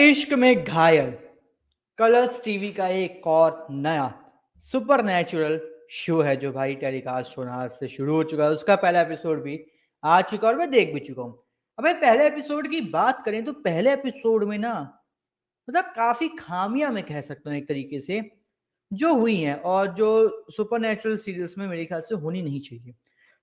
इश्क में घायल कलर्स टीवी का एक और नया सुपरनैचुरल शो है जो भाई टेलीकास्ट होना आज से शुरू हो चुका है। उसका पहला एपिसोड भी आ चुका है और मैं देख भी चुका हूँ। अब भाई पहले एपिसोड की बात करें तो पहले एपिसोड में ना मतलब काफ़ी खामियाँ मैं कह सकता हूँ एक तरीके से, जो हुई हैं और जो सुपरनैचुरल सीरीज़ में मेरे ख़्याल से होनी नहीं चाहिए।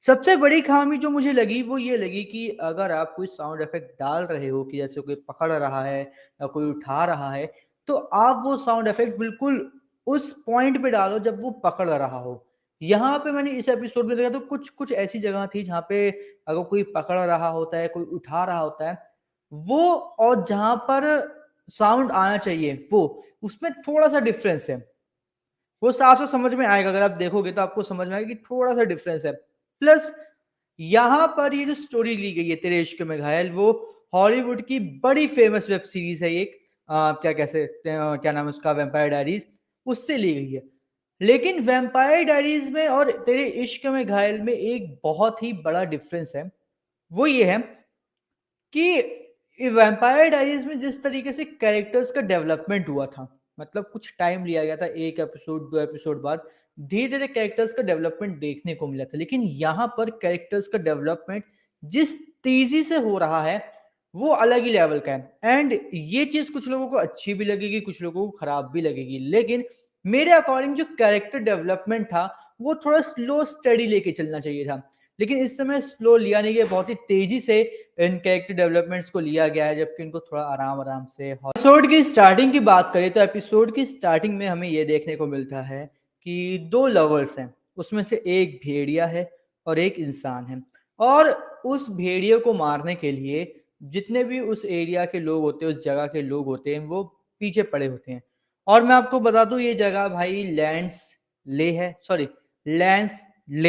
सबसे बड़ी खामी जो मुझे लगी वो ये लगी कि अगर आप कोई साउंड इफ़ेक्ट डाल रहे हो कि जैसे कोई पकड़ रहा है या कोई उठा रहा है, तो आप वो साउंड इफ़ेक्ट बिल्कुल उस पॉइंट पे डालो जब वो पकड़ रहा हो। यहाँ पे मैंने इस एपिसोड में देखा तो कुछ-कुछ ऐसी जगह थी जहाँ पे अगर कोई पकड़ रहा होता है, कोई उठा रहा होता है, वो और जहाँ पर साउंड आना चाहिए वो, उसमें थोड़ा-सा डिफ़रेंस है। वो साफ-साफ समझ में आएगा, अगर आप देखोगे तो आपको समझ में आएगा कि थोड़ा-सा डिफ़रेंस है। प्लस यहाँ पर ये जो स्टोरी ली गई है तेरे इश्क में घायल, वो हॉलीवुड की बड़ी फ़ेमस वेब सीरीज़ है एक, क्या कह सकते हैं, क्या नाम है उसका, वैम्पायर डायरीज़, उससे ली गई है। लेकिन वैम्पायर डायरीज़ में और तेरे इश्क में घायल में एक बहुत ही बड़ा डिफ़रेंस है। वो ये है कि वैम्पायर डायरीज़ में जिस तरीके से कैरेक्टर्स का डेवलपमेंट हुआ था, मतलब कुछ टाइम लिया गया था, 1 एपिसोड, 2 एपिसोड बाद, धीरे-धीरे कैरेक्टर्स का डेवलपमेंट देखने को मिला था। लेकिन यहाँ पर कैरेक्टर्स का डेवलपमेंट जिस तेज़ी से हो रहा है, वो अलग ही लेवल का है। एंड ये चीज़ कुछ लोगों को अच्छी भी लगेगी, कुछ लोगों को खराब भी लगेगी। लेकिन मेरे अकॉर्डिंग जो कैरेक्टर डेवलपमेंट था, वो थोड़ा स्लो स्टडी लेके चलना चाहिए था। लेकिन इस समय स्लो लिया नहीं गया, बहुत ही तेज़ी से इन कैरेक्टर डेवलपमेंट्स को लिया गया है, जबकि इनको थोड़ा आराम-आराम से एपिसोड की स्टार्टिंग की बात करें तो एपिसोड की स्टार्टिंग में हमें ये देखने को मिलता है कि 2 लवर्स हैं, उसमें से एक भेड़िया है और एक इंसान है। और उस भेड़िए को मारने के लिए जितने भी उस एरिया के लोग होते हैं, उस जगह के लोग होते हैं, वो पीछे पड़े होते हैं। और मैं आपको बता दूँ ये जगह भाई लैंस ले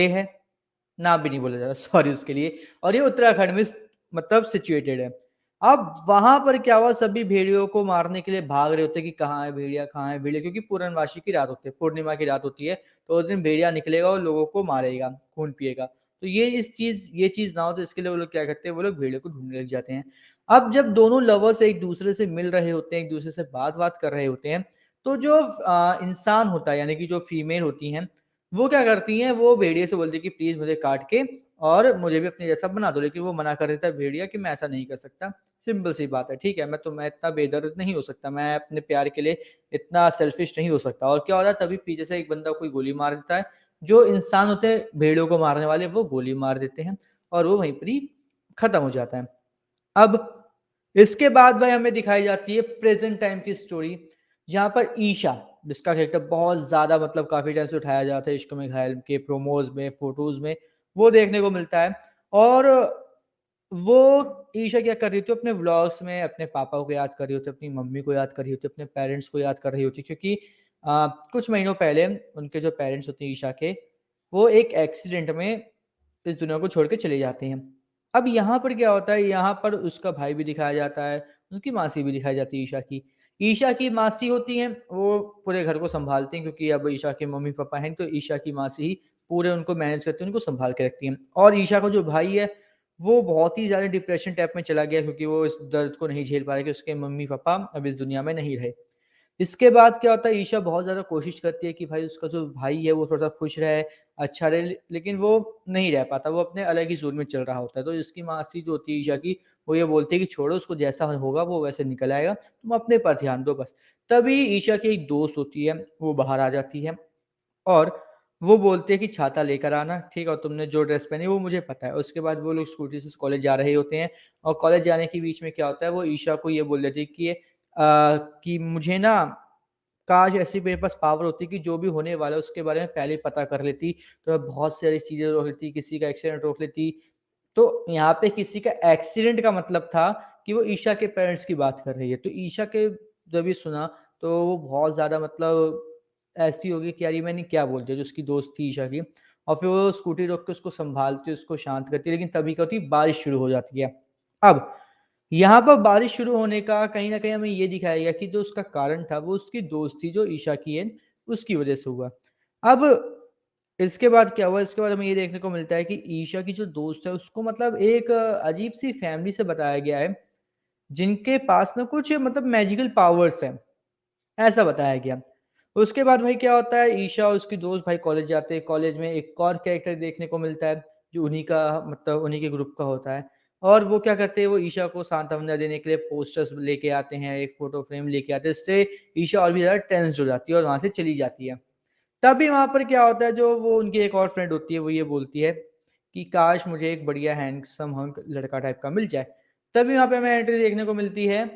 है, नाम भी नहीं बोला जा रहा, सॉरी उसके लिए। और ये उत्तराखंड में मतलब सिचुएटेड है। अब वहाँ पर क्या हुआ, सभी भेड़ियों को मारने के लिए भाग रहे होते हैं कि कहाँ है भेड़िया, कहाँ है भेड़िया? क्योंकि पूर्णमासी की रात होती है, पूर्णिमा की रात होती है, तो उस दिन भेड़िया निकलेगा और लोगों को मारेगा, खून पिएगा। तो ये चीज़ ना हो, तो इसके लिए वो लोग क्या करते हैं, वो लोग भेड़ियों को ढूँढने लग जाते हैं। अब जब दोनों लवर्स एक-दूसरे से मिल रहे होते हैं, एक-दूसरे से बात-वात कर रहे होते हैं, तो जो इंसान होता है, यानी कि जो फीमेल होती हैं, वो क्या करती हैं, वो भेड़िए से बोलती है कि प्लीज़ मुझे काट के और मुझे भी अपने जैसा बना दो। लेकिन वो मना कर देता है भेड़िया कि मैं ऐसा नहीं कर सकता। सिंपल सी बात है, ठीक है, मैं इतना बेदर्द नहीं हो सकता, मैं अपने प्यार के लिए इतना सेल्फिश नहीं हो सकता। और क्या हो रहा है, तभी पीछे से एक बंदा कोई गोली मार देता है। जो इंसान होते हैं भेड़ियों को मारने वाले, वो गोली मार देते हैं और वो वहीं पर ही खत्म हो जाता है। अब इसके बाद भाई हमें दिखाई जाती है प्रेज़ेंट टाइम की स्टोरी, जहाँ पर ईशा, जिसका कैरेक्टर बहुत ज़्यादा मतलब काफ़ी टाइम से उठाया जाता है इश्क में घायल के प्रोमोज़ में, फ़ोटोज़ में, वो देखने को मिलता है। और वो ईशा क्या कर रही होती है, अपने व्लॉग्स में अपने पापा को याद कर रही होती है, अपनी मम्मी को याद कर रही होती है, अपने पेरेंट्स को याद कर रही होती है, क्योंकि कुछ महीनों पहले उनके जो पेरेंट्स होते हैं ईशा के, वो एक एक्सीडेंट में इस दुनिया को छोड़ के चले जाते हैं। अब यहाँ पर क्या होता है, यहाँ पर उसका भाई भी दिखाया जाता है, उसकी मासी भी दिखाई जाती है ईशा की। ईशा की मासी होती हैं, वो पूरे घर को सँभालती हैं, क्योंकि अब ईशा के मम्मी-पापा हैं, तो ईशा की मासी ही पूरे उनको मैनेज करती हैं, उनको सँभाल के रखती हैं। और ईशा का जो भाई है, वो बहुत ही ज़्यादा डिप्रेशन टाइप में चला गया, क्योंकि वो इस दर्द को नहीं झेल पा रहा कि उसके मम्मी-पापा अब इस दुनिया में नहीं रहे। इसके बाद क्या होता है, ईशा बहुत ज़्यादा कोशिश करती है कि भाई उसका जो भाई है वो थोड़ा-सा खुश रहे, अच्छा रहे, लेकिन वो नहीं रह पाता, वो अपने अलग ही ज़ोन में चल रहा होता है। तो इसकी मासी जो होती है ईशा की, वो ये बोलती है कि छोड़ो उसको, जैसा होगा वो वैसे निकल आएगा, तुम अपने पर ध्यान दो बस। तभी ईशा की एक दोस्त होती है, वो बाहर आ जाती है और वो बोलती है कि छाता लेकर आना, ठीक है? और तुमने जो ड्रेस पहनी है वो मुझे पता है। उसके बाद वो लोग स्कूटी से कॉलेज जा रहे होते हैं और कॉलेज जाने के बीच में क्या होता है, वो ईशा को ये बोल देती है कि मुझे ना काश ऐसी मेरे पास पावर होती कि जो भी होने वाला है उसके बारे में पहले ही पता कर लेती, तो मैं बहुत सारी चीज़ें रोक लेती, किसी का एक्सीडेंट रोक लेती। तो यहाँ पे किसी का एक्सीडेंट का मतलब था कि वो ईशा के पेरेंट्स की बात कर रही है। तो ईशा के जब ये सुना, तो वो बहुत ज़्यादा मतलब ऐसी हो गई कि यार ये मैंने क्या बोल दिया, जो उसकी दोस्त थी ईशा की। और फिर वो स्कूटी रोक के उसको सँभालती है, उसको शांत करती है, लेकिन तभी क्या होती है, बारिश शुरू हो जाती है। अब यहाँ पर बारिश शुरू होने का कहीं न कहीं हमें ये दिखाया गया कि जो उसका कारण था, वो उसकी दोस्त थी जो ईशा की है, उसकी वज़ह से हुआ। अब इसके बाद क्या हुआ, इसके बाद हमें ये देखने को मिलता है कि ईशा की जो दोस्त है, उसको मतलब एक अजीब-सी फैमिली से बताया गया है, जिनके पास ना कुछ मतलब मैजिकल पावर्स हैं, ऐसा बताया गया। उसके बाद भाई क्या होता है, ईशा और उसकी दोस्त भाई कॉलेज जाते हैं। कॉलेज में एक और कैरेक्टर देखने को मिलता है, जो उन्हीं का मतलब उन्हीं के ग्रुप का होता है। और वो क्या करते हैं, वो ईशा को सांत्वना देने के लिए पोस्टर्स लेके आते हैं, एक फ़ोटो फ्रेम लेके आते हैं। इससे ईशा और भी ज़्यादा टेंस्ड हो जाती है और वहाँ से चली जाती है। तभी वहाँ पर क्या होता है, जो वो उनकी एक और फ्रेंड होती है, वो ये बोलती है कि काश मुझे एक बढ़िया हैंडसम हंक लड़का टाइप का मिल जाए। तभी वहाँ पे हमें एंट्री देखने को मिलती है,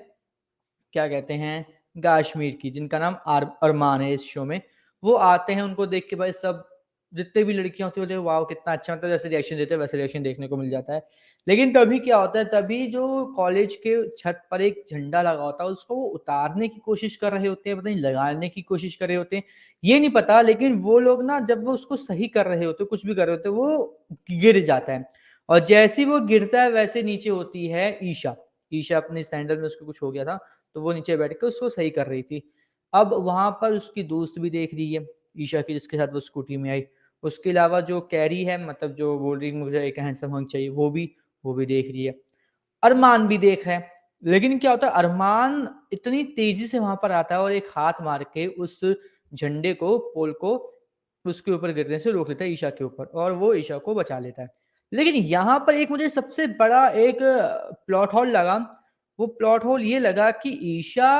क्या कहते हैं, कश्मीर की, जिनका नाम अरमान है इस शो में। वो आते हैं, उनको देख के भाई सब जितने भी लड़कियाँ होती है, बोलते हैं वाओ कितना अच्छा, मतलब जैसे रिएक्शन देते हैं वैसे रिएक्शन देखने को मिल जाता है। लेकिन तभी क्या होता है, तभी जो कॉलेज के छत पर एक झंडा लगा होता है, उसको वो उतारने की कोशिश कर रहे होते हैं, पता नहीं लगाने की कोशिश कर रहे होते हैं, ये नहीं पता। लेकिन वो लोग ना, जब वो उसको सही कर रहे होते, कुछ भी कर रहे होते, वो गिर जाता है। और जैसे ही वो गिरता है, वैसे नीचे होती है ईशा। ईशा अपनी सैंडल में उसको कुछ हो गया था, तो वो नीचे बैठ के उसको सही कर रही थी। अब वहाँ पर उसकी दोस्त भी देख रही है, ईशा की, जिसके साथ वो स्कूटी में आई। उसके अलावा जो कैरी है, मतलब जो बोल रही है मुझे एक हैंडसम हंक चाहिए, वो भी देख रही है। अरमान भी देख रहा है। लेकिन क्या होता है, अरमान इतनी तेज़ी से वहाँ पर आता है और एक हाथ मार के उस झंडे को, पोल को उसके ऊपर गिरने से रोक लेता है, ईशा के ऊपर, और वो ईशा को बचा लेता है। लेकिन यहाँ पर एक मुझे सबसे बड़ा एक प्लॉट होल लगा। वो प्लॉट होल ये लगा कि ईशा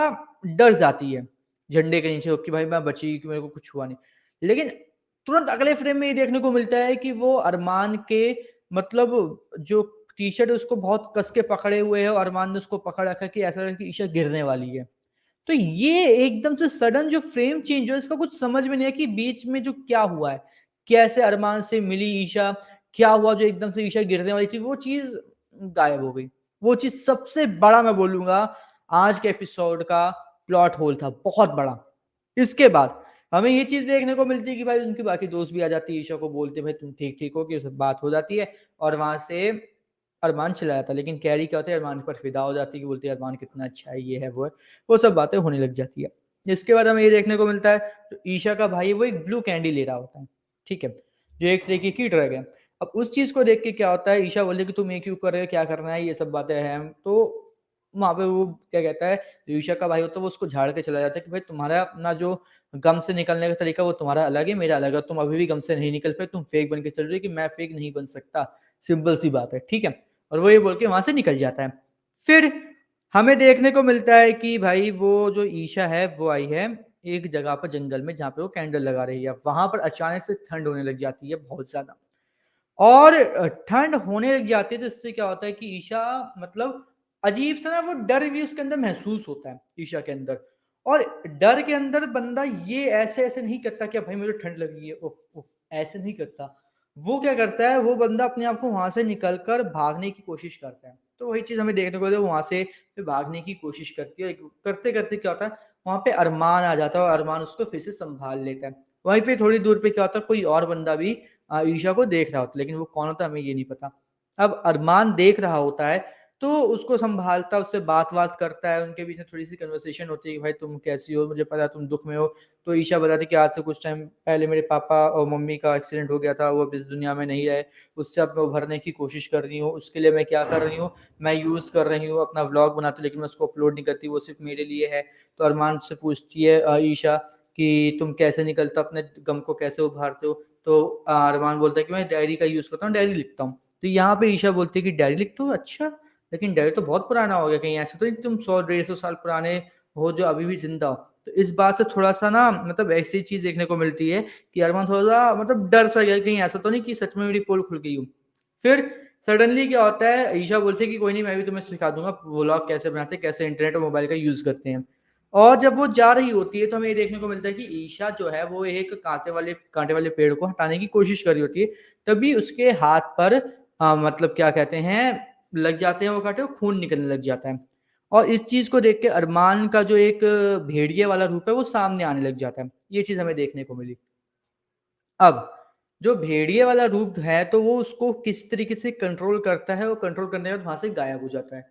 डर जाती है झंडे के नीचे कि भाई मैं बची, कि मेरे को कुछ हुआ नहीं। लेकिन तुरंत अगले फ्रेम में ये देखने को मिलता है कि वो अरमान के मतलब जो टी-शर्ट है उसको बहुत कस के पकड़े हुए है, और अरमान ने उसको पकड़ रखा है कि ऐसा लग रहा है कि ईशा गिरने वाली है। तो ये एकदम से सडन जो फ्रेम चेंज हुआ, इसका कुछ समझ में नहीं आया कि बीच में जो क्या हुआ है? कैसे अरमान से मिली ईशा? क्या हुआ जो एकदम से ईशा गिरने वाली थी, वो चीज़ गायब हो गई। वो चीज़ सबसे बड़ा मैं बोलूँगा आज के एपिसोड का प्लॉट होल था, बहुत बड़ा। इसके बाद हमें ये चीज़ देखने को मिलती है कि भाई उनकी बाकी दोस्त भी आ जाती है, ईशा को बोलते हैं भाई तुम ठीक-ठीक हो, कि सब बात हो जाती है, और वहाँ से अरमान चला जाता है। लेकिन कैरी क्या होता है, अरमान पर फिदा हो जाती है, कि बोलती है अरमान कितना अच्छा है, ये है, वो है। वो सब बातें होने लग जाती है। इसके बाद हमें ये देखने को मिलता है, जो ईशा का भाई है वो एक ब्लू कैंडी ले रहा होता है, ठीक है? जो एक तरीके की ड्रग है। अब उस चीज़ को देख के क्या होता है, ईशा बोलती है कि तुम ये क्यों कर रहे हो, क्या करना है, ये सब बातें हैं। तो वहाँ पे वो क्या कहता है, जो ईशा का भाई होता है वो उसको झाड़ के चला जाता है कि भाई तुम्हारा अपना जो गम से निकलने का तरीका वो तुम्हारा अलग है, मेरा अलग है। तुम अभी भी गम से नहीं निकल पाए, तुम फेक बन के चल रही हो, कि मैं फेक नहीं बन सकता। सिंपल सी बात है, ठीक है? और वो ये बोल के वहाँ से निकल जाता है। फिर हमें देखने को मिलता है कि भाई वो जो ईशा है वो आई है एक जगह पर जंगल में, जहाँ पे वो कैंडल लगा रही है। वहाँ पर अचानक से ठंड होने लग जाती है बहुत ज़्यादा। और ठंड होने लग जाती है, तो इससे क्या होता है कि ईशा मतलब अजीब-सा ना वो डर भी उसके अंदर महसूस होता है, ईशा के अंदर। और डर के अंदर बंदा ये ऐसे-ऐसे नहीं करता कि भाई मुझे ठंड लग रही है, उफ़, उफ़, ऐसे नहीं करता। वो क्या करता है, वो बंदा अपने आप को वहाँ से निकल कर भागने की कोशिश करता है। तो वही चीज़ हमें देखने को मिलती है, वो वहाँ से फिर भागने की कोशिश करती है। करते-करते क्या होता है, वहाँ पे अरमान आ जाता है और अरमान उसको फिर से सँभाल लेता है। वहीं पे थोड़ी दूर पे क्या होता है, कोई और बंदा भी ईशा को देख रहा होता है, लेकिन वो कौन होता है हमें ये नहीं पता। अब अरमान देख रहा होता है, तो उसको सँभालता है, उससे बात-वात करता है, उनके बीच में थोड़ी-सी कन्वर्सेशन होती है कि भाई तुम कैसी हो? मुझे पता है तुम दुःख में हो। तो ईशा बताती है कि आज से कुछ टाइम पहले मेरे पापा और मम्मी का एक्सीडेंट हो गया था, वो अब इस दुनिया में नहीं रहे। उससे अब मैं उभरने की कोशिश कर रही हूँ, उसके लिए मैं क्या कर रही हूँ, मैं यूज़ कर रही हूँ, अपना व्लॉग बनाती हूँ, लेकिन मैं उसको अपलोड नहीं करती, वो सिर्फ़ मेरे लिए है। तो अरमान से पूछती है ईशा कि तुम कैसे निकलते हो, अपने गम को कैसे उभारते हो? तो अरमान बोलता है कि मैं डायरी का यूज़ करता हूँ, डायरी लिखता हूँ। तो यहाँ पे ईशा बोलती है कि डायरी लिखते हो? अच्छा, लेकिन डायरी तो बहुत पुराना हो गया, कहीं ऐसा तो नहीं तुम 100 डेढ़ 100 साल पुराने हो जो अभी भी ज़िंदा हो? तो इस बात से थोड़ा-सा ना मतलब ऐसी चीज़ देखने को मिलती है कि अरमान थोड़ा-सा मतलब डर सा गया, कहीं ऐसा तो नहीं कि सच में मेरी पोल खुल गई हो। फिर सडनली क्या होता है, ईशा बोलती है कि कोई नहीं, मैं भी तुम्हें सिखा दूँगा व्लॉग कैसे बनाते हैं, कैसे इंटरनेट और मोबाइल का यूज़ करते हैं। और जब वो जा रही होती है, तो हमें ये देखने को मिलता है कि ईशा जो है वो एक काँटे वाले पेड़ को हटाने की कोशिश कर रही होती है। तभी उसके हाथ पर मतलब क्या कहते हैं, लग जाते हैं वो काँटे, और खून निकलने लग जाता है। और इस चीज़ को देख के अरमान का जो एक भेड़िए वाला रूप है वो सामने आने लग जाता है। ये चीज़ हमें देखने को मिली। अब जो भेड़िए वाला रूप है, तो वो उसको किस तरीके से कंट्रोल करता है, और कंट्रोल करने के बाद वहाँ से गायब हो जाता है।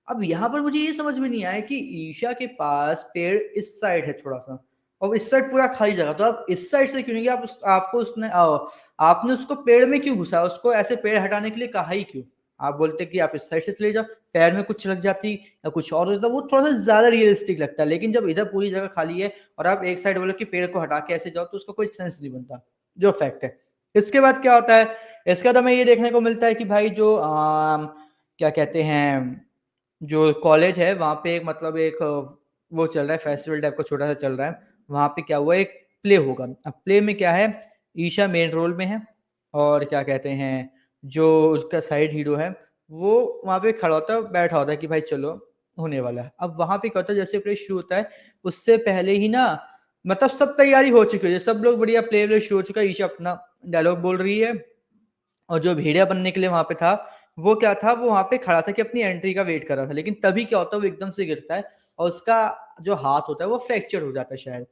अब यहाँ पर मुझे ये समझ में नहीं आया कि ईशा के पास पेड़ इस साइड है थोड़ा-सा, और इस साइड पूरा खाली जगह, तो आप इस साइड से क्यों नहीं गए? आपने उसको पेड़ में क्यों घुसाया? उसको ऐसे पेड़ हटाने के लिए कहा ही क्यों? आप बोलते कि आप इस साइड से चले जाओ, पैर में कुछ लग जाती या कुछ और हो जाता, वो थोड़ा-सा ज़्यादा रियलिस्टिक लगता है। लेकिन जब इधर पूरी जगह खाली है और आप एक साइड बोलो कि पेड़ को हटा के ऐसे जाओ, तो उसका कोई सेंस नहीं बनता, जो फैक्ट है। इसके बाद क्या होता है, इसके बाद हमें ये देखने को मिलता है कि भाई जो क्या कहते हैं, जो कॉलेज है वहाँ पे एक मतलब एक वो चल रहा है, फेस्टिवल टाइप का छोटा-सा चल रहा है। वहाँ पे क्या हुआ, एक प्ले होगा। अब प्ले में क्या है, ईशा मेन रोल में है और क्या कहते हैं, जो उसका साइड हीरो है, वो वहाँ पे खड़ा होता है, बैठा होता है कि भाई चलो, होने वाला है। अब वहाँ पे क्या होता है, जैसे प्ले शुरू होता है, उससे पहले ही ना मतलब सब तैयारी हो चुकी है, सब लोग बढ़िया प्ले-व्ले शुरू हो चुका है, ईशा अपना डायलॉग बोल रही है और जो भेड़िया बनने के लिए वहाँ पे था, वो क्या था, वो वहाँ पे खड़ा था कि अपनी एंट्री का वेट कर रहा था। लेकिन तभी क्या होता है, वो एकदम से गिरता है और उसका जो हाथ होता है, वो फ्रैक्चर हो जाता है शायद।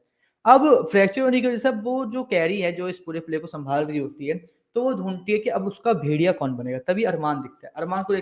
अब फ्रैक्चर होने की वजह से अब वो जो कैरी है, जो इस पूरे प्ले को सँभाल रही होती है, तो वो ढूँढती है कि अब उसका भेड़िया कौन बनेगा? तभी अरमान दिखता है। अरमान को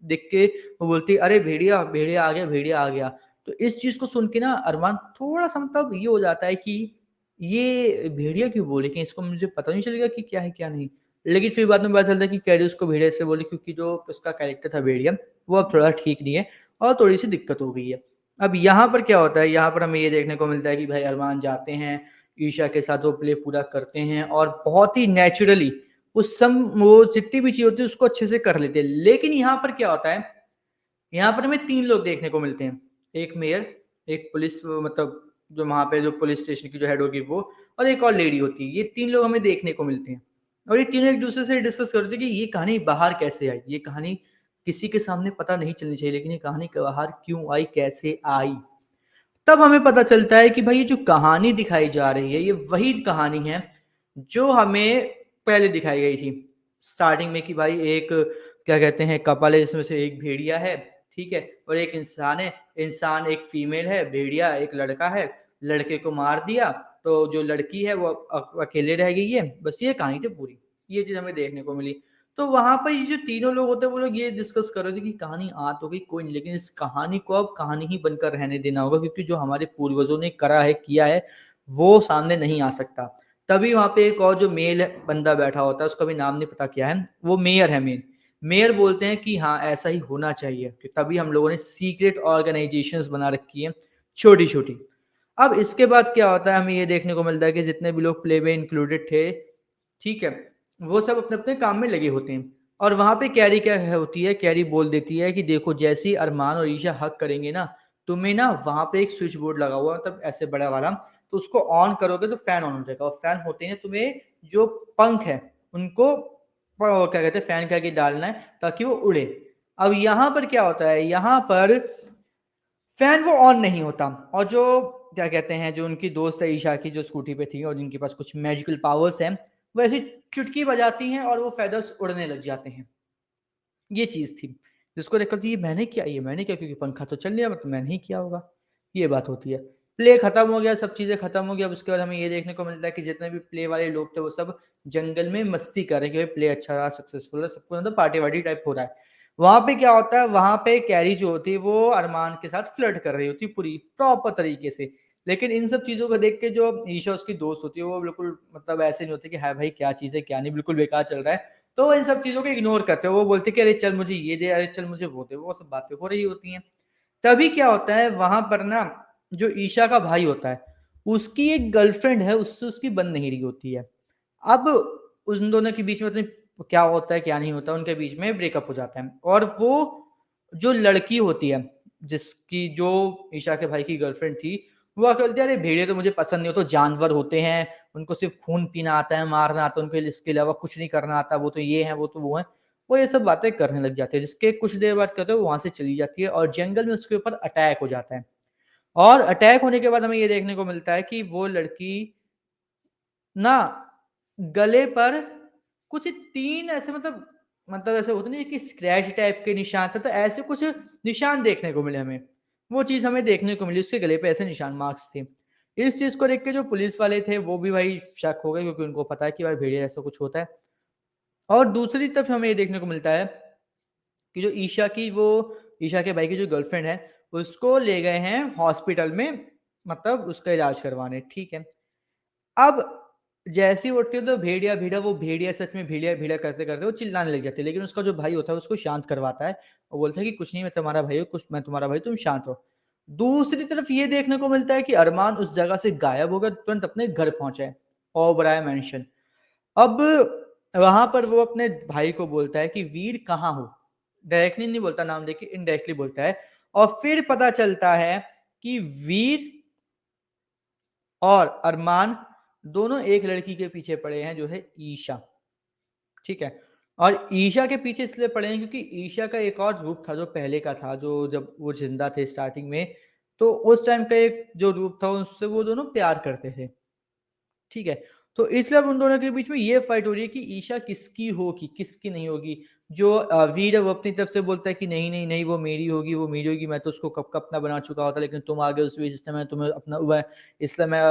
देख के वो बोलती है, "अरे भेड़िया, भेड़िया आ गया, भेड़िया आ गया।" तो इस चीज़ को सुन के ना अरमान थोड़ा-सा मतलब ये हो जाता है कि ये भेड़िया क्यों बोली? कहीं इसको मुझे पता नहीं चलेगा कि क्या है, क्या नहीं? लेकिन फिर बाद में पता चलता है कि कैरी उसको भेड़िया इसलिए बोली क्योंकि जो उसका कैरेक्टर था भेड़िया, वो अब थोड़ा ठीक नहीं है और थोड़ी-सी दिक्कत हो गई है। अब यहाँ पर क्या होता है, यहाँ पर हमें ये देखने को मिलता है कि भाई अरमान जाते हैं, ईशा के साथ वो प्ले पूरा करते हैं और बहुत ही नेचुरली वो जितनी भी चीज़ होती है उसको अच्छे से कर लेते हैं। लेकिन यहाँ पर क्या होता है, यहाँ पर हमें 3 लोग देखने को मिलते हैं। एक मेयर, एक पुलिस मतलब जो वहाँ पे जो पुलिस स्टेशन की जो हेड होगी वो और एक और लेडी होती है। ये 3 लोग हमें देखने को मिलते हैं और ये तीनों एक-दूसरे से डिस्कस कर रहे थे कि ये कहानी बाहर कैसे आई? ये कहानी किसी के सामने पता नहीं चलनी चाहिए, लेकिन ये कहानी बाहर क्यों आई, कैसे आई? तब हमें पता चलता है कि भाई ये जो कहानी दिखाई जा रही है, ये वही कहानी है जो हमें पहले दिखाई गई थी। स्टार्टिंग में कि भाई एक क्या कहते हैं कपल है, इसमें से एक भेड़िया है, ठीक है? और एक इंसान है, इंसान एक फीमेल है, भेड़िया एक लड़का है, लड़के को मार दिया, तो जो लड़की है वो अकेले रह गई है। बस ये कहानी थी पूरी। ये चीज़ हमें देखने को मिली। तो वहाँ पर ये जो तीनों लोग होते हैं, वो लोग ये डिस्कस कर रहे थे कि कहानी आ तो गई कोई नहीं, लेकिन इस कहानी को अब कहानी ही बनकर रहने देना होगा क्योंकि जो हमारे पूर्वजों ने करा है, किया है, वो सामने नहीं आ सकता। तभी वहाँ पे एक और जो मेल बंदा बैठा होता है, उसका भी नाम नहीं पता क्या है, वो मेयर है मेन। मेयर बोलते हैं कि हाँ, ऐसा ही होना चाहिए कि तभी हम लोगों ने सीक्रेट ऑर्गनाइज़ेशंस बना रखी हैं, छोटी-छोटी। अब इसके बाद क्या होता है, हमें ये देखने को मिलता है कि जितने भी लोग प्ले में इंक्लूडेड थे, ठीक है? वो सब अपने-अपने काम में लगे होते हैं और वहाँ पे कैरी क्या है होती है, कैरी बोल देती है कि देखो जैसे ही अरमान और ईशा हग करेंगे ना, तुम्हें ना वहाँ पे एक स्विच बोर्ड लगा हुआ है मतलब ऐसे बड़ा वाला, तो उसको ऑन करोगे तो फैन ऑन हो जाएगा और फैन होते ही तुम्हें जो पंख है, उनको क्या कहते हैं फैन के आगे डालना है ताकि वो उड़े। अब यहाँ पर क्या होता है, यहाँ पर फैन वो ऑन नहीं होता और जो क्या कहते हैं, जो उनकी दोस्त है ईशा की जो स्कूटी पे थी और जिनके पास कुछ मैजिकल पावर्स हैं, वो ऐसी चुटकी बजाती हैं और वो फेदर्स उड़ने लग जाते हैं। ये चीज़ थी, जिसको देखकर तो ये मैंने किया क्योंकि पंखा तो चल नहीं रहा, मतलब मैंने ही किया होगा, ये बात होती है। प्ले खत्म हो गया, सब चीज़ें खत्म हो गई, अब उसके बाद हमें ये देखने को मिलता है कि जितने भी प्ले वाले लोग थे, वो सब जंगल में मस्ती कर रहे हैं कि भाई प्ले अच्छा रहा, सक्सेसफुल रहा, सबको मतलब पार्टी-वार्टी टाइप हो रहा है। वहाँ पे क्या होता है, वहाँ पे कैरी जो होती है, वो अरमान के साथ फ्लर्ट कर रही होती है पूरी प्रॉपर तरीके से। लेकिन इन सब चीज़ों को देख के जो ईशा उसकी दोस्त होती है, वो बिल्कुल मतलब ऐसे नहीं होती कि हाँ भाई क्या चीज़ है, क्या नहीं, बिल्कुल बेकार चल रहा है। तो वो इन सब चीज़ों को इग्नोर करते हैं। वो बोलते हैं कि अरे चल मुझे ये दे, अरे चल मुझे वो दे, वो सब बातें हो रही होती हैं। तभी क्या होता है वहाँ पर ना जो ईशा का भाई होता है, उसकी एक गर्लफ्रेंड है, उससे उसकी बन नहीं रही होती है। अब उन दोनों के बीच में पता नहीं क्या होता है, क्या नहीं होता, उनके बीच में ब्रेकअप हो जाता है और वो जो लड़की होती है, जिसकी जो ईशा के भाई की गर्लफ्रेंड थी, वो आके बोलती है, "अरे भेड़िए तो मुझे पसंद नहीं, वो तो जानवर होते हैं, उनको सिर्फ़ खून पीना आता है, मारना आता है, उनको इसके अलावा कुछ नहीं करना आता, वो तो ये हैं, वो तो वो हैं।" वो ये सब बातें करने लग जाती है, जिसके कुछ देर बाद क्या होता है, वो वहाँ से चली जाती है और जंगल में उसके ऊपर अटैक हो जाता है और अटैक होने के बाद हमें ये देखने को मिलता है कि वो लड़की ना गले पर कुछ 3 ऐसे मतलब ऐसे होता नहीं है कि स्क्रैच टाइप के निशान था, तो ऐसे कुछ निशान देखने को मिले हमें। वो चीज़ हमें देखने को मिली, उसके गले पे ऐसे निशान मार्क्स थे। इस चीज़ को देख के जो पुलिस वाले थे, वो भी भाई शक हो गए क्योंकि उनको पता है कि भाई भेड़िया ऐसा कुछ होता है। और दूसरी तरफ हमें ये देखने को मिलता है कि जो ईशा के भाई की जो गर्लफ्रेंड है, उसको ले गए हैं हॉस्पिटल में मतलब उसका इलाज करवाने, ठीक है। अब जैसे ही उठती है तो भेड़िया भेड़िया, वो भेड़िया सच में भेड़िया भेड़िया करते करते वो चिल्लाने लग जाती है, लेकिन उसका जो भाई होता है उसको शांत करवाता है और बोलता है कि कुछ नहीं, मैं तुम्हारा भाई हूँ, कुछ मैं तुम्हारा भाई, तुम शांत हो। दूसरी तरफ ये देखने को मिलता है कि अरमान उस जगह से गायब हो गया, तुरंत अपने घर पहुंचा है, ओबराय मैंशन। अब वहां पर वो अपने भाई को बोलता है कि वीर कहाँ हो। डायरेक्टली नहीं बोलता नाम लेके, इनडायरेक्टली बोलता है। और फिर पता चलता है कि वीर और अरमान दोनों एक लड़की के पीछे पड़े हैं, जो है ईशा। ठीक है। और ईशा के पीछे इसलिए पड़े हैं क्योंकि ईशा का एक और रूप था जो पहले का था, जो जब वो जिंदा थे स्टार्टिंग में, तो उस टाइम का एक जो रूप था उससे वो दोनों प्यार करते थे। ठीक है। तो इसलिए अब उन दोनों के बीच में ये फाइट हो रही है कि ईशा किसकी होगी किसकी नहीं होगी। जो वीर है वो अपनी तरफ से बोलता है कि नहीं नहीं नहीं, वो मेरी होगी, वो मेरी होगी, मैं तो उसको कब का अपना बना चुका होता, लेकिन तुम आ गए उस बीच, इसलिए मैं तुम्हें अपना हुआ है, इसलिए मैं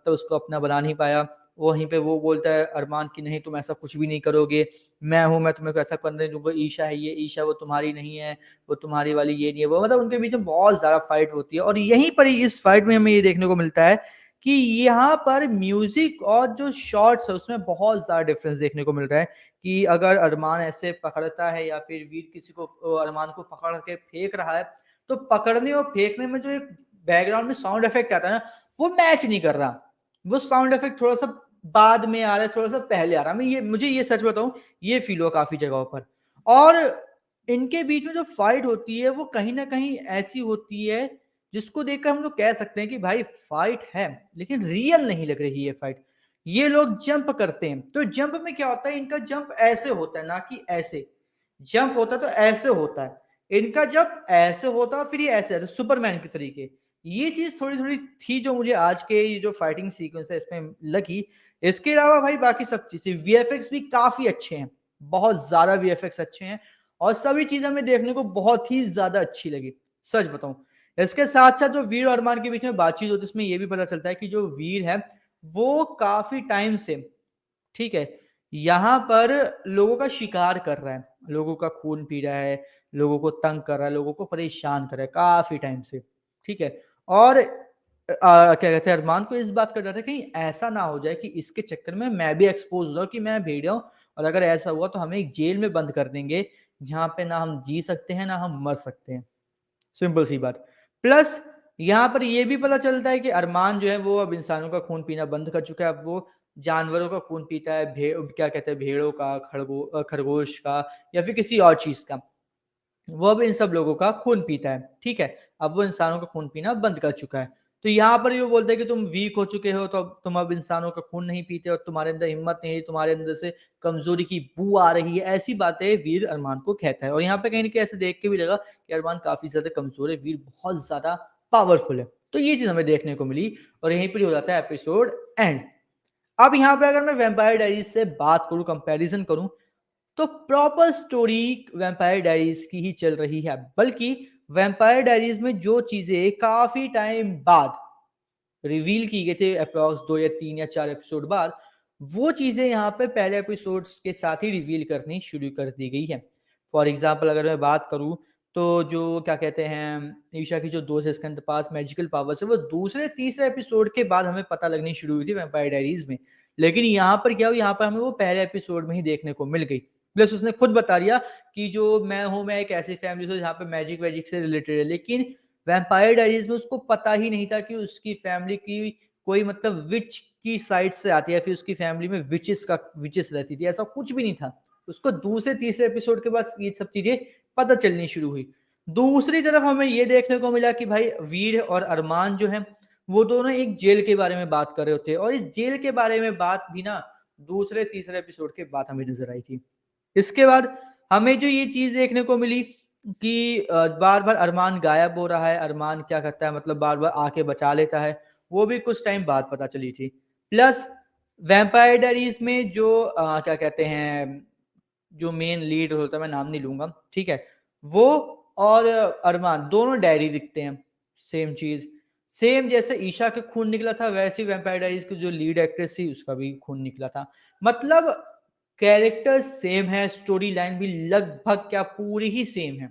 तो उसको अपना बना नहीं पाया। वहीं पे वो बोलता है अरमान की नहीं, तुम ऐसा कुछ भी नहीं करोगे, मैं हूं, मैं तुम्हें ऐसा करने दूंगा, ईशा है ये, ईशा वो तुम्हारी नहीं है, वो तुम्हारी वाली ये नहीं है वो, मतलब उनके बीच में बहुत ज्यादा फाइट होती है। और यहीं पर ही इस फाइट में हमें ये देखने को मिलता है कि यहाँ पर म्यूजिक और जो शॉट्स है उसमें बहुत ज्यादा डिफरेंस देखने को मिल रहा है। कि अगर अरमान ऐसे पकड़ता है या फिर वीर किसी को अरमान को पकड़ के फेंक रहा है, तो पकड़ने और फेंकने में जो एक बैकग्राउंड में साउंड इफेक्ट आता है ना, वो मैच नहीं कर रहा। वो साउंड इफेक्ट थोड़ा सा बाद में आ रहा है, थोड़ा सा पहले आ रहा है। मैं ये मुझे ये सच बताऊं, ये फील हुआ काफी जगहों पर। और इनके बीच में जो फाइट होती है वो कहीं ना कहीं ऐसी होती है जिसको देखकर हम लोग कह सकते हैं कि भाई फाइट है, लेकिन रियल नहीं लग रही है फाइट। ये लोग जंप करते हैं, तो जंप में क्या होता है, इनका जंप ऐसे होता है ना कि ऐसे जंप होता है, तो ऐसे होता है इनका जंप, ऐसे होता है फिर ये ऐसे आता है सुपरमैन के तरीके। ये चीज थोड़ी थोड़ी थी जो मुझे आज के ये जो फाइटिंग सीक्वेंस है इसमें लगी। इसके अलावा भाई बाकी सब चीजें, वीएफएक्स भी काफी अच्छे हैं, बहुत ज्यादा वीएफएक्स अच्छे हैं, और सभी चीजें हमें देखने को बहुत ही ज्यादा अच्छी लगी, सच बताऊं। इसके साथ साथ जो वीर और अरमान के बीच में बातचीत होती है उसमें यह भी पता चलता है कि जो वीर है वो काफी टाइम से, ठीक है, यहां पर लोगों का शिकार कर रहा है, लोगों का खून पी रहा है, लोगों को तंग कर रहा है, लोगों को परेशान कर रहा है काफी टाइम से। ठीक है। और क्या कहते हैं, अरमान को इस बात का डर है कहीं ऐसा ना हो जाए कि इसके चक्कर में मैं भी एक्सपोज हो जाऊं कि मैं भेड़िया हूं, और अगर ऐसा हुआ तो हमें एक जेल में बंद कर देंगे, जहां पे ना हम जी सकते हैं ना हम मर सकते हैं। सिंपल सी बात। प्लस यहाँ पर यह भी पता चलता है कि अरमान जो है वो अब इंसानों का खून पीना बंद कर चुका है, अब वो जानवरों का खून पीता है, क्या कहते हैं, भेड़ों का, खरगोश का, या फिर किसी और चीज का। वो अब इन सब लोगों का खून पीता है। ठीक है। अब वो इंसानों का खून पीना बंद कर चुका है। तो यहाँ पर ये बोलते हैं कि तुम वीक हो चुके हो, तो अब तुम अब इंसानों का खून नहीं पीते, और तुम्हारे अंदर हिम्मत नहीं है, तुम्हारे अंदर से कमजोरी की बू आ रही है, ऐसी बातें वीर अरमान को कहता है। और यहाँ पे कहीं ना कहीं ऐसे देख के भी लगा कि अरमान काफी ज्यादा कमजोर है, वीर बहुत ज्यादा पावरफुल है। तो ये चीज हमें देखने को मिली, और यहीं पर हो जाता है एपिसोड एंड। अब यहाँ पे अगर मैं वेम्पायर डायरीज से बात करूं, कंपैरिजन करूं, तो प्रॉपर स्टोरी वैम्पायर डायरीज की ही चल रही है, बल्कि वैम्पायर डायरीज में जो चीजें काफी टाइम बाद रिवील की गई थी, अप्रॉक्स 2 या 3 या 4 एपिसोड बाद, वो चीजें यहाँ पे पहले एपिसोड्स के साथ ही रिवील करनी शुरू कर दी गई है। फॉर एग्जाम्पल अगर मैं बात करूं, तो जो क्या कहते हैं, ईशा की जो दोस्त है इसके अंदर पास मैजिकल पावर्स है, वो दूसरे तीसरे एपिसोड के बाद हमें पता लगनी शुरू हुई थी वैम्पायर डायरीज में। लेकिन यहाँ पर क्या हुआ, यहाँ पर हमें वो पहले एपिसोड में ही देखने को मिल गई। प्लस उसने खुद बता दिया कि जो मैं हूं, मैं एक ऐसी फैमिली से जहाँ पे मैजिक वैजिक से रिलेटेड है, लेकिन वैम्पायर डायरीज में उसको पता ही नहीं था कि उसकी फैमिली की कोई मतलब विच की साइड से आती है, फिर उसकी फैमिली में विचेस रहती थी, ऐसा कुछ भी नहीं था। उसको दूसरे तीसरे एपिसोड के बाद ये सब चीजें पता चलनी शुरू हुई। दूसरी तरफ हमें ये देखने को मिला कि भाई वीर और अरमान जो है वो दोनों एक जेल के बारे में बात कर रहे होते हैं, और इस जेल के बारे में बात भी ना दूसरे तीसरे एपिसोड के बाद हमें नजर आई थी। इसके बाद हमें जो ये चीज देखने को मिली कि बार बार अरमान गायब हो रहा है, अरमान क्या करता है, मतलब बार बार आके बचा लेता है, वो भी कुछ टाइम बाद पता चली थी। प्लस वैम्पायर डायरीज में जो क्या कहते हैं, जो मेन लीड होता है, मैं नाम नहीं लूंगा, ठीक है, वो और अरमान दोनों डायरी लिखते हैं, सेम चीज, सेम जैसे ईशा का खून निकला था वैसे वैम्पायर डायरीज की जो लीड एक्ट्रेस थी उसका भी खून निकला था। मतलब कैरेक्टर सेम है, स्टोरी लाइन भी लगभग क्या पूरी ही सेम है,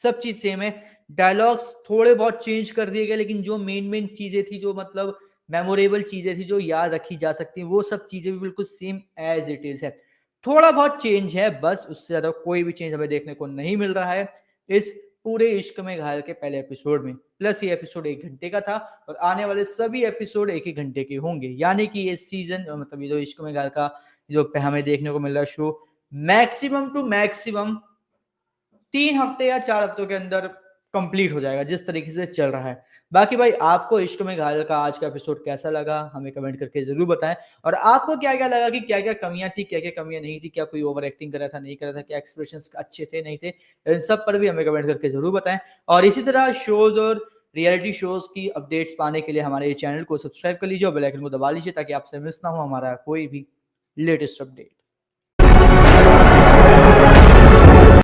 सब चीज सेम है। डायलॉग्स थोड़े बहुत चेंज कर दिए गए, लेकिन जो मेन मेन चीजें थी, जो मतलब मेमोरेबल चीजें थी जो याद रखी जा सकती हैं, वो सब चीजें भी बिल्कुल सेम एज इट इज है। थोड़ा बहुत चेंज है बस, उससे ज्यादा कोई भी चेंज हमें देखने को नहीं मिल रहा है इस पूरे इश्क में घायल के पहले एपिसोड में। प्लस ये एपिसोड 1 घंटे का था और आने वाले सभी एपिसोड 1 1 घंटे के होंगे, यानी कि ये सीजन मतलब ये जो इश्क में घायल का जो हमें देखने को मिल रहा है शो, मैक्सिमम टू मैक्सिमम 3 हफ्ते या 4 हफ्तों के अंदर कंप्लीट हो जाएगा जिस तरीके से चल रहा है। बाकी भाई आपको इश्क में घायल का आज का एपिसोड कैसा लगा हमें कमेंट करके जरूर बताएं, और आपको क्या क्या लगा कि क्या क्या कमियां थी, क्या क्या कमियां नहीं थी, क्या कोई ओवर एक्टिंग कर रहा था नहीं कर रहा था, क्या एक्सप्रेशन अच्छे थे नहीं थे, इन सब पर भी हमें कमेंट करके जरूर बताएं। और इसी तरह शोज और रियलिटी शोज की अपडेट्स पाने के लिए हमारे चैनल को सब्सक्राइब कर लीजिए और बेल आइकन को दबा लीजिए ताकि आपसे मिस ना हो हमारा कोई भी लेटेस्ट अपडेट।